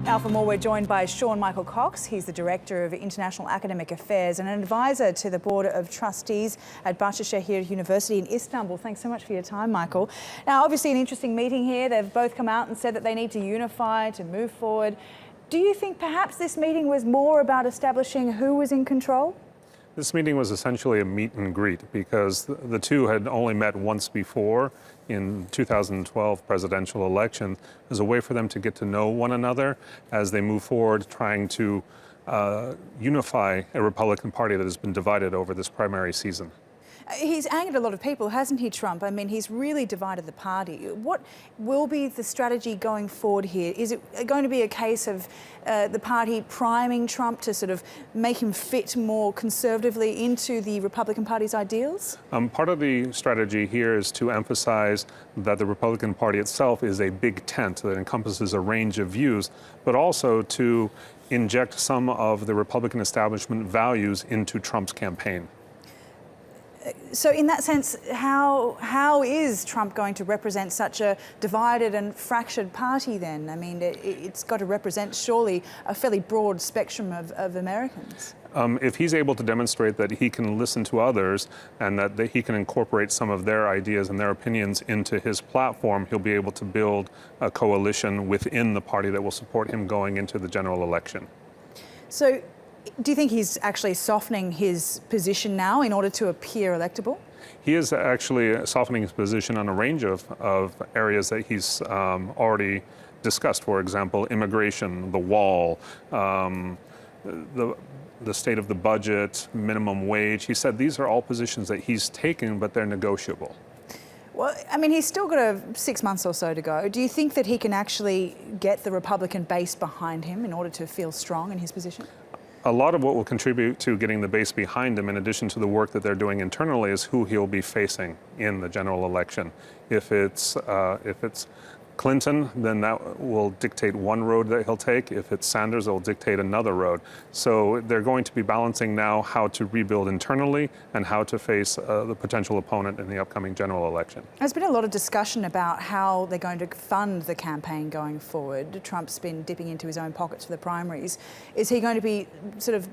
Now for more, we're joined by Sean Michael Cox. He's the Director of International Academic Affairs and an advisor to the Board of Trustees at Bahcesehir University in Istanbul. Thanks so much for your time, Michael. Now, obviously an interesting meeting here. They've both come out and said that they need to unify to move forward. Do you think perhaps this meeting was more about establishing who was in control? This meeting was essentially a meet and greet because the two had only met once before in 2012 presidential election as a way for them to get to know one another as they move forward trying to unify a Republican Party that has been divided over this primary season. He's angered a lot of people, hasn't he, Trump? I mean, he's really divided the party. What will be the strategy going forward here? Is it going to be a case of the party priming Trump to sort of make him fit more conservatively into the Republican Party's ideals? Part of the strategy here is to emphasize that the Republican Party itself is a big tent that encompasses a range of views, but also to inject some of the Republican establishment values into Trump's campaign. So in that sense, how is Trump going to represent such a divided and fractured party then? I mean, it's got to represent surely a fairly broad spectrum of Americans. If he's able to demonstrate that he can listen to others and that he can incorporate some of their ideas and their opinions into his platform, he'll be able to build a coalition within the party that will support him going into the general election. So, do you think he's actually softening his position now in order to appear electable? He is actually softening his position on a range of areas that he's already discussed. For example, immigration, the wall, the state of the budget, minimum wage. He said these are all positions that he's taken, but they're negotiable. Well, I mean, he's still got 6 months or so to go. Do you think that he can actually get the Republican base behind him in order to feel strong in his position? A lot of what will contribute to getting the base behind him, in addition to the work that they're doing internally, is who he'll be facing in the general election. If it's Clinton, then that will dictate one road that he'll take. If it's Sanders, it will dictate another road. So they're going to be balancing now how to rebuild internally and how to face the potential opponent in the upcoming general election. There's been a lot of discussion about how they're going to fund the campaign going forward. Trump's been dipping into his own pockets for the primaries. Is he going to be sort of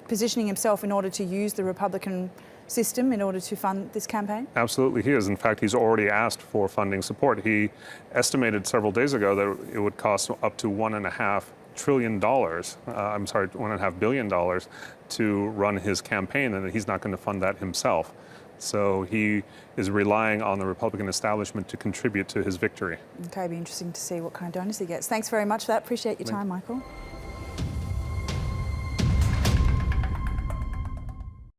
positioning himself in order to use the Republican system in order to fund this campaign? Absolutely, he is. In fact, he's already asked for funding support. He estimated several days ago that it would cost up to $1.5 trillion, $1.5 billion to run his campaign, and that he's not going to fund that himself. So he is relying on the Republican establishment to contribute to his victory. Okay, it'll be interesting to see what kind of donors he gets. Thanks very much for that. Appreciate your time, Michael.